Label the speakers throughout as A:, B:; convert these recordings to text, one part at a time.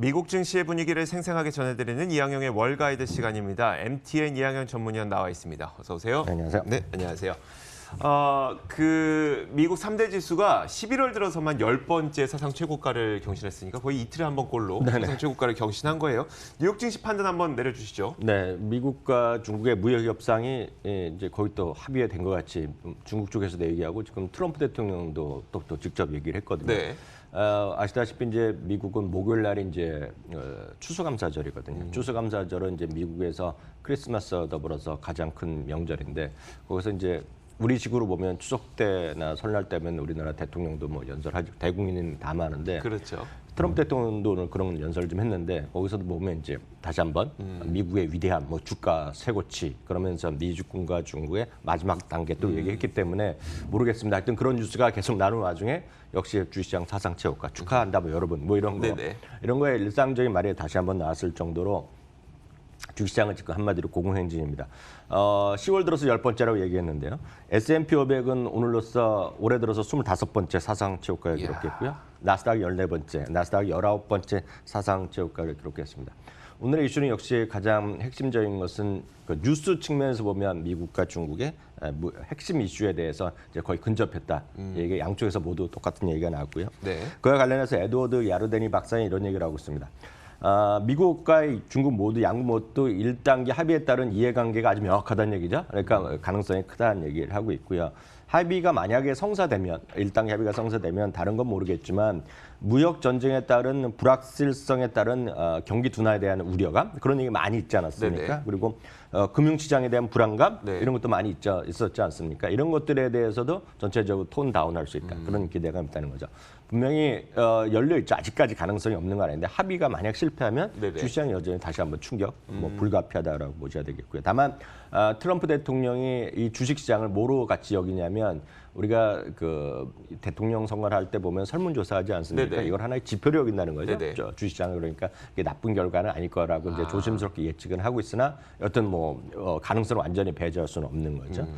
A: 미국 증시의 분위기를 생생하게 전해드리는 이항영의 월가이드 시간입니다. MTN 이항영 전문위원 나와 있습니다. 어서 오세요.
B: 네, 안녕하세요.
A: 네, 안녕하세요. 미국 3대 지수가 11월 들어서만 10번째 사상 최고가를 경신했으니까 거의 이틀에 한 번꼴로 사상 최고가를 경신한 거예요. 뉴욕 증시 판단 한번 내려주시죠.
B: 네, 미국과 중국의 무역 협상이 이제 거의 또 합의가 된 것 같이 중국 쪽에서도 얘기하고 지금 트럼프 대통령도 또 직접 얘기를 했거든요.
A: 네.
B: 아시다시피 이제 미국은 목요일 날이 이제 추수감사절이거든요. 추수감사절은 이제 미국에서 크리스마스 더불어서 가장 큰 명절인데 거기서 이제 우리식으로 보면 추석 때나 설날 때면 우리나라 대통령도 뭐 연설하죠. 대국민은 다 많은데
A: 그렇죠.
B: 트럼프 대통령도 오늘 그런 연설을 좀 했는데 거기서도 보면 이제 다시 한번 미국의 위대함, 뭐 주가 최고치 그러면서 미주군과 중국의 마지막 단계 또 얘기했기 때문에 모르겠습니다. 하여튼 그런 뉴스가 계속 나오는 와중에 역시 주시장 사상 최고가 축하한다 뭐 여러분 뭐 이런 거
A: 네네.
B: 이런 거에 일상적인 말이 다시 한번 나왔을 정도로 주식시장은 지금 한마디로 고공행진입니다. 10월 들어서 10번째라고 얘기했는데요. S&P 500은 오늘로써 올해 들어서 25번째 사상 최고가를 기록했고요. 나스닥이 14번째, 나스닥이 19번째 사상 최고가를 기록했습니다. 오늘의 이슈는 역시 가장 핵심적인 것은 그 뉴스 측면에서 보면 미국과 중국의 핵심 이슈에 대해서 이제 거의 근접했다. 이게 양쪽에서 모두 똑같은 얘기가 나왔고요.
A: 네.
B: 그와 관련해서 에드워드 야르데니 박사는 이런 얘기를 하고 있습니다. 미국과 중국 모두 양국 모두 1단계 합의에 따른 이해관계가 아주 명확하다는 얘기죠. 그러니까 가능성이 크다는 얘기를 하고 있고요. 합의가 만약에 성사되면 1단계 합의가 성사되면 다른 건 모르겠지만 무역 전쟁에 따른 불확실성에 따른 경기 둔화에 대한 우려감 그런 얘기 많이 있지 않았습니까?
A: 네네.
B: 그리고 금융시장에 대한 불안감
A: 네.
B: 이런 것도 많이 있었지 않습니까? 이런 것들에 대해서도 전체적으로 톤 다운할 수 있다. 그런 기대감이 있다는 거죠. 분명히 열려있죠. 아직까지 가능성이 없는 건 아닌데 합의가 만약 실패하면
A: 네네.
B: 주시장이 여전히 다시 한번 충격, 뭐 불가피하다라고 보셔야 되겠고요. 다만 트럼프 대통령이 이 주식시장을 뭐로 같이 여기냐면 우리가 그 대통령 선거를 할 때 보면 설문조사하지 않습니까?
A: 네네.
B: 이걸 하나의 지표로 여긴다는 거죠.
A: 네네.
B: 주식시장을 그러니까 이게 나쁜 결과는 아닐 거라고 이제 조심스럽게 예측은 하고 있으나 여튼 뭐 가능성을 완전히 배제할 수는 없는 거죠.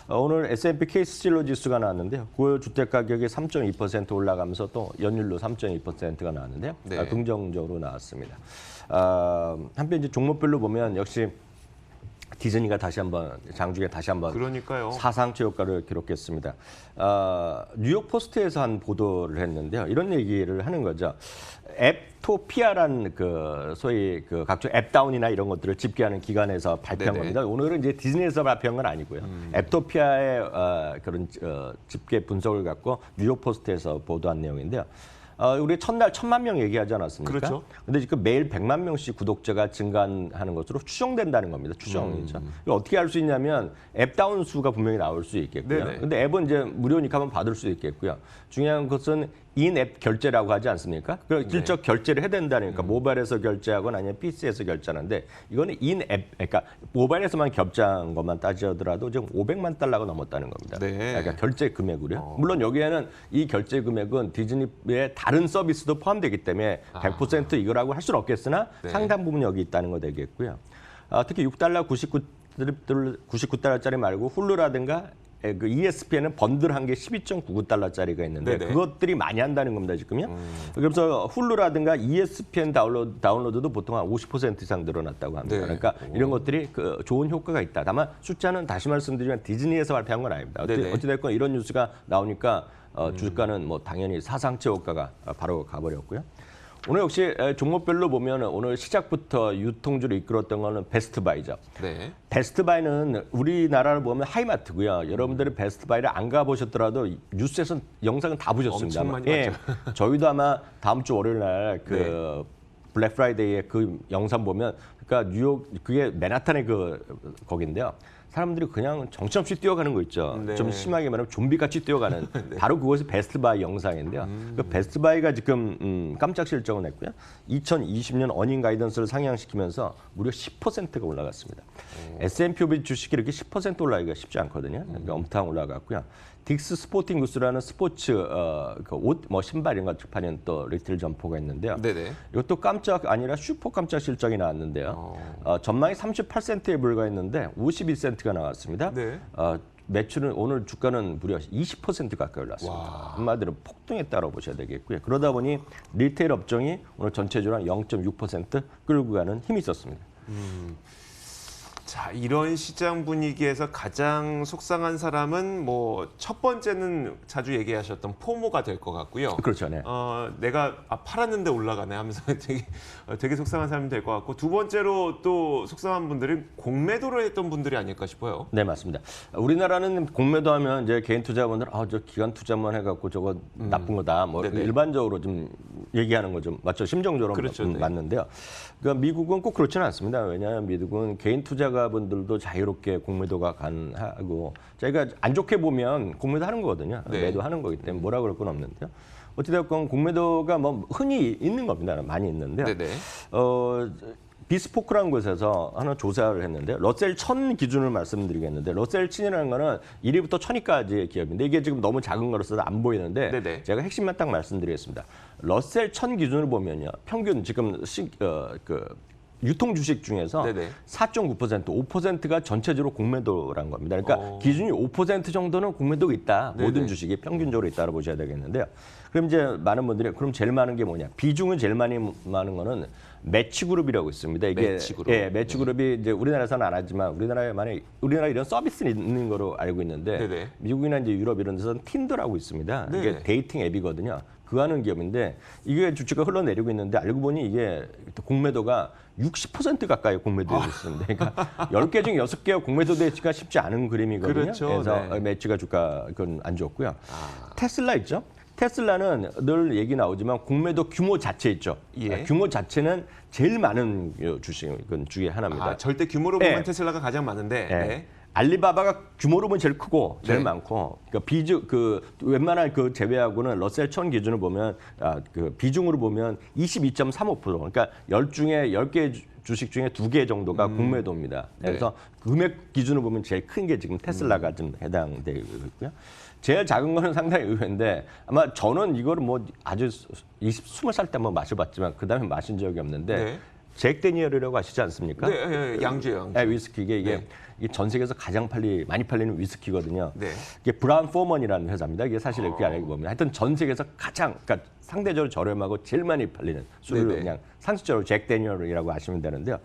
B: 오늘 S&P 케이스실러 지수가 나왔는데요. 9월 주택 가격이 3.2% 올라가면서 또 연율로 3.2%가 나왔는데요.
A: 네.
B: 긍정적으로 나왔습니다. 한편 이제 종목별로 보면 역시 디즈니가 다시 한번 장중에 다시 한번
A: 그러니까요.
B: 사상 최고가를 기록했습니다. 뉴욕 포스트에서 한 보도를 했는데요. 이런 얘기를 하는 거죠. 앱토피아라는 그 소위 그 각종 앱다운이나 이런 것들을 집계하는 기관에서 발표한
A: 네네.
B: 겁니다. 오늘은 이제 디즈니에서 발표한 건 아니고요. 앱토피아의 그런 집계 분석을 갖고 뉴욕 포스트에서 보도한 내용인데요. 우리 첫날 1,000만 명 얘기하지 않았습니까?
A: 그렇죠.
B: 근데 지금 매일 100만 명씩 구독자가 증가하는 것으로 추정된다는 겁니다. 추정이죠. 이걸 어떻게 알 수 있냐면 앱 다운 수가 분명히 나올 수 있겠고요.
A: 네네.
B: 근데 앱은 이제 무료니까 한번 받을 수 있겠고요. 중요한 것은 인앱 결제라고 하지 않습니까? 그 실적 결제를 해야 된다니까 모바일에서 결제하거나 아니면 PC에서 결제하는데 이거는 인앱, 그러니까 모바일에서만 결제한 것만 따지더라도 지금 500만 달러가 넘었다는 겁니다.
A: 네.
B: 그러니까 결제 금액으로요. 물론 여기에는 이 결제 금액은 디즈니의 다른 서비스도 포함되기 때문에 100% 이거라고 할 수는 없겠으나
A: 네.
B: 상당 부분 여기 있다는 거 되겠고요. 특히 6달러 99달러짜리 말고 훌루라든가 그 ESPN은 번들한 게 12.99달러짜리가 있는데
A: 네네.
B: 그것들이 많이 한다는 겁니다, 지금요. 그래서 훌루라든가 ESPN 다운로드도 보통 한 50% 이상 늘어났다고 합니다.
A: 네.
B: 그러니까 이런 것들이 그 좋은 효과가 있다. 다만 숫자는 다시 말씀드리면 디즈니에서 발표한 건 아닙니다.
A: 네네.
B: 어찌됐건 이런 뉴스가 나오니까 주가는 뭐 당연히 사상 최고가가 바로 가버렸고요. 오늘 역시 종목별로 보면 오늘 시작부터 유통주를 이끌었던 거는 베스트바이죠.
A: 네.
B: 베스트바이는 우리나라를 보면 하이마트고요. 여러분들이 베스트바이를 안 가보셨더라도 뉴스에서 영상은 다 보셨습니다.
A: 엄청 많이 봤죠.
B: 저희도 아마 다음 주 월요일 날 그
A: 네.
B: 블랙 프라이데이에 그 영상 보면 그러니까 뉴욕 그게 맨하탄의 그 거긴데요. 사람들이 그냥 정신없이 뛰어가는 거 있죠.
A: 네.
B: 좀 심하게 말하면 좀비같이 뛰어가는 바로 그것이 베스트바이 영상인데요. 그 베스트바이가 지금 깜짝 실적을 냈고요. 2020년 어닝 가이던스를 상향시키면서 무려 10%가 올라갔습니다. S&P 500 주식이 이렇게 10% 올라가기가 쉽지 않거든요. 그러니까 엄청 올라갔고요. 딕스 스포팅 구스라는 스포츠 옷, 뭐 신발 이런 거 파는 또 리테일 점포가 있는데요.
A: 네네.
B: 이것도 깜짝 아니라 슈퍼 깜짝 실적이 나왔는데요. 전망이 38센트에 불과했는데 52센트가 나왔습니다.
A: 네.
B: 매출은 오늘 주가는 무려 20% 가까이 올랐습니다.
A: 와.
B: 한마디로 폭등했다고 보셔야 되겠고요. 그러다 보니 리테일 업종이 오늘 전체적으로 한 0.6% 끌고 가는 힘이 있었습니다.
A: 자, 이런 시장 분위기에서 가장 속상한 사람은 뭐 첫 번째는 자주 얘기하셨던 포모가 될 것 같고요.
B: 그렇죠, 네.
A: 내가 팔았는데 올라가네 하면서 되게 속상한 사람이 될 것 같고, 두 번째로 또 속상한 분들은 공매도를 했던 분들이 아닐까 싶어요.
B: 네, 맞습니다. 우리나라는 공매도하면 이제 개인 투자분들 저 기관 투자만 해갖고 저거 나쁜 거다. 뭐
A: 네네.
B: 일반적으로 좀 얘기하는 거죠. 맞죠? 심정적으로
A: 그렇죠, 네.
B: 맞는데요. 그러니까 미국은 꼭 그렇지는 않습니다. 왜냐하면 미국은 개인 투자가분들도 자유롭게 공매도가 가능하고 저희가 안 좋게 보면 공매도 하는 거거든요.
A: 네.
B: 매도하는 거기 때문에 뭐라 그럴 건 없는데요. 어찌됐건 공매도가 뭐 흔히 있는 겁니다. 많이 있는데요.
A: 네네.
B: 비스포크라는 곳에서 하나 조사를 했는데 러셀 1000 기준을 말씀드리겠는데 러셀 1000이라는 거는 1위부터 1000위까지의 기업인데 이게 지금 너무 작은 거라서 안 보이는데
A: 네네.
B: 제가 핵심만 딱 말씀드리겠습니다. 러셀 1000 기준을 보면요. 평균 지금 유통 주식 중에서
A: 네네.
B: 4.9%, 5%가 전체적으로 공매도라는 겁니다. 그러니까 기준이 5% 정도는 공매도가 있다.
A: 네네.
B: 모든 주식이 평균적으로 있다고 보셔야 되겠는데요. 그럼 이제 많은 분들이 그럼 제일 많은 게 뭐냐? 비중은 제일 많은 거는 매치그룹이라고 있습니다. 이게
A: 매치그룹.
B: 예, 매치그룹이 이제 우리나라에서는 안 하지만 우리나라 이런 서비스는 있는 거로 알고 있는데
A: 네네.
B: 미국이나 이제 유럽 이런 데서는 틴더라고 있습니다.
A: 네.
B: 이게 데이팅 앱이거든요. 그 하는 기업인데 이게 주가가 흘러내리고 있는데 알고 보니 이게 공매도가 60% 가까이 공매도되어 있습니다. 그러니까 10개 중 6개가 공매도 되기가 쉽지 않은 그림이거든요.
A: 그렇죠.
B: 그래서
A: 네.
B: 매치가 주가 그건 안 좋고요. 테슬라 있죠? 테슬라는 늘 얘기 나오지만 공매도 규모 자체 있죠.
A: 예.
B: 규모 자체는 제일 많은 주식 중에 하나입니다.
A: 절대 규모로 보면
B: 네.
A: 테슬라가 가장 많은데.
B: 네.
A: 네.
B: 알리바바가 규모로 보면 제일 크고 제일
A: 네.
B: 많고 웬만한 웬만한 제외하고는 러셀 1000 기준을 보면 비중으로 보면 22.35%. 그러니까 10개 주식 중에 2개 정도가 공매도입니다. 그래서 금액 기준으로 보면 제일 큰 게 지금 테슬라가 좀 해당되고 있고요. 제일 작은 거는 상당히 의외인데 아마 저는 이거를 뭐 아주 20살 때 한번 마셔봤지만 그다음에 마신 적이 없는데
A: 네.
B: 잭 데니얼이라고 아시지 않습니까?
A: 네, 양주예요. 양주.
B: 네, 위스키 이게
A: 네.
B: 전 세계에서 가장 많이 팔리는 위스키거든요.
A: 네.
B: 이게 브라운 포먼이라는 회사입니다. 이게 사실 이렇게 알고 보면 하여튼 전 세계에서 그러니까 상대적으로 저렴하고 제일 많이 팔리는 술을
A: 네네.
B: 그냥 상식적으로 잭 데니얼이라고 아시면 되는데요.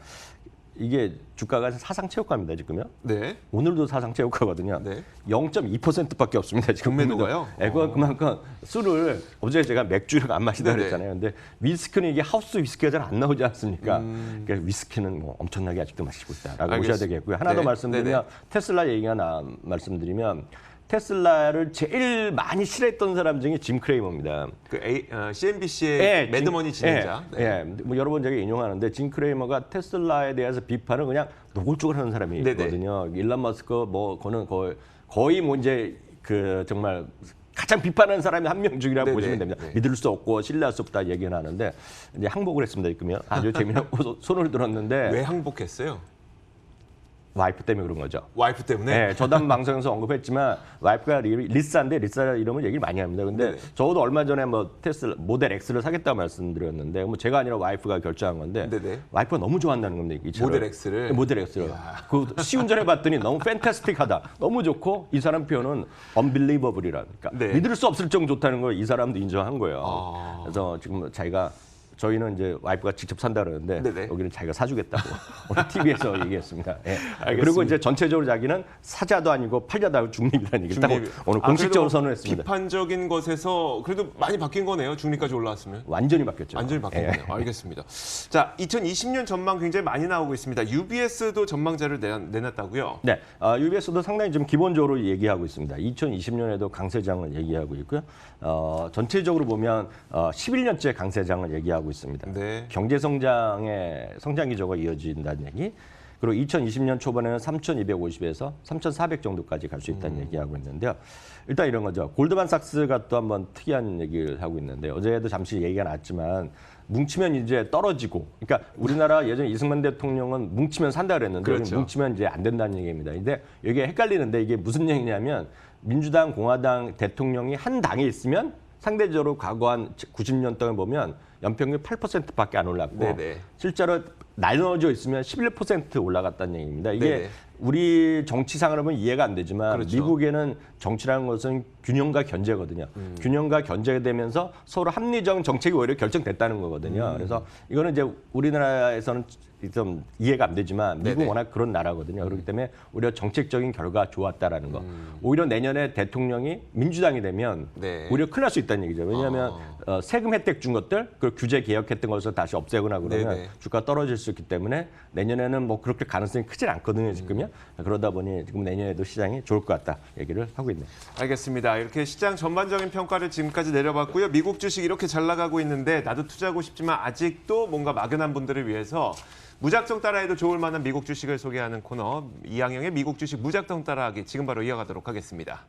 B: 이게 주가가 사상 최고가입니다 지금요.
A: 네.
B: 오늘도 사상 최고가거든요.
A: 네.
B: 0.2%밖에 없습니다 지금.
A: 공매도가요?
B: 네, 그만큼 술을 어제 제가 맥주를 안 마시다
A: 네네.
B: 그랬잖아요. 근데 위스키는 이게 하우스 위스키가 잘 안 나오지 않습니까? 그러니까 위스키는 뭐 엄청나게 아직도 마시고 있다라고 보셔야
A: 알겠습니다.
B: 되겠고요. 하나 더
A: 네.
B: 말씀드리면 테슬라 얘기가 말씀드리면 테슬라를 제일 많이 싫어했던 사람 중에 짐 크레이머입니다.
A: CNBC의 매드머니 진행자.
B: 뭐 여러 번 제가 인용하는데 짐 크레이머가 테슬라에 대해서 비판을 그냥 노골적으로 하는 사람이거든요. 일론 머스크 뭐 그는 거의 뭐 이제 정말 가장 비판하는 사람이 한 명 중이라고
A: 네네.
B: 보시면 됩니다.
A: 네.
B: 믿을 수 없고 신뢰할 수 없다 얘기는 하는데 이제 항복을 했습니다. 지금요. 아주 재미나고 손을 들었는데
A: 왜 항복했어요?
B: 와이프 때문에 그런 거죠.
A: 와이프 때문에?
B: 네, 저도 방송에서 언급했지만 와이프가 리사인데 리사 이름을 얘기를 많이 합니다. 근데
A: 네네.
B: 저도 얼마 전에 뭐 테슬라 모델 X를 사겠다고 말씀드렸는데 뭐 제가 아니라 와이프가 결정한 건데
A: 네네.
B: 와이프가 너무 좋아한다는 겁니다. 이 차를.
A: 모델 X를?
B: 네, 모델 X를. 그 시운전해 봤더니 너무 팬타스틱하다. 너무 좋고 이 사람 표현은 unbelievable이라니까
A: 네.
B: 믿을 수 없을 정도 좋다는 걸 이 사람도 인정한 거예요.
A: 아.
B: 그래서 지금 저희는 이제 와이프가 직접 산다 그러는데
A: 네네.
B: 여기는 자기가 사주겠다고 오늘 TV에서 얘기했습니다. 예.
A: 알겠습니다.
B: 그리고 이제 전체적으로 자기는 사자도 아니고 팔자도 아니고 중립이라는 얘기를 딱
A: 중립.
B: 오늘 공식적으로
A: 그래도
B: 선언했습니다.
A: 비판적인 것에서 그래도 많이 바뀐 거네요. 중립까지 올라왔으면.
B: 완전히 바뀌었죠.
A: 완전히 바뀐
B: 예.
A: 거네요. 알겠습니다. 자, 2020년 전망 굉장히 많이 나오고 있습니다. UBS도 전망자를 내놨다고요?
B: 네, UBS도 상당히 좀 기본적으로 얘기하고 있습니다. 2020년에도 강세장을 얘기하고 있고요. 전체적으로 보면 11년째 강세장을 얘기하고 있습니다.
A: 네.
B: 경제 성장의 성장 기조가 이어진다는 얘기. 그리고 2020년 초반에는 3,250에서 3,400 정도까지 갈 수 있다는 얘기하고 있는데요. 일단 이런 거죠. 골드만삭스가 또 한번 특이한 얘기를 하고 있는데 어제도 잠시 얘기가 나왔지만 뭉치면 이제 떨어지고, 그러니까 우리나라 예전에 이승만 대통령은 뭉치면 산다 그랬는데
A: 그렇죠.
B: 뭉치면 이제 안 된다는 얘기입니다. 근데 이게 헷갈리는데 이게 무슨 얘기냐면 민주당, 공화당 대통령이 한 당에 있으면 상대적으로 과거 한 90년 동안 보면 연평균 8%밖에 안 올랐고
A: 네네.
B: 실제로 나눠져 있으면 11% 올라갔다는 얘기입니다. 이게
A: 네네.
B: 우리 정치상으로 보면 이해가 안 되지만
A: 그렇죠.
B: 미국에는 정치라는 것은 균형과 견제거든요. 균형과 견제가 되면서 서로 합리적 정책이 오히려 결정됐다는 거거든요. 그래서 이거는 이제 우리나라에서는 좀 이해가 안 되지만 미국은
A: 네네.
B: 워낙 그런 나라거든요. 그렇기 때문에 오히려 정책적인 결과가 좋았다라는 거. 오히려 내년에 대통령이 민주당이 되면
A: 네.
B: 오히려 큰일 날 수 있다는 얘기죠. 왜냐하면 세금 혜택 준 것들, 그리고 규제 개혁했던 것을 다시 없애거나 그러면
A: 네네.
B: 주가 떨어질 수 있기 때문에 내년에는 뭐 그렇게 가능성이 크진 않거든요, 지금요. 그러다 보니 지금 내년에도 시장이 좋을 것 같다 얘기를 하고 있네요.
A: 알겠습니다. 이렇게 시장 전반적인 평가를 지금까지 내려봤고요. 미국 주식 이렇게 잘 나가고 있는데 나도 투자하고 싶지만 아직도 뭔가 막연한 분들을 위해서 무작정 따라해도 좋을 만한 미국 주식을 소개하는 코너 이항영의 미국 주식 무작정 따라하기 지금 바로 이어가도록 하겠습니다.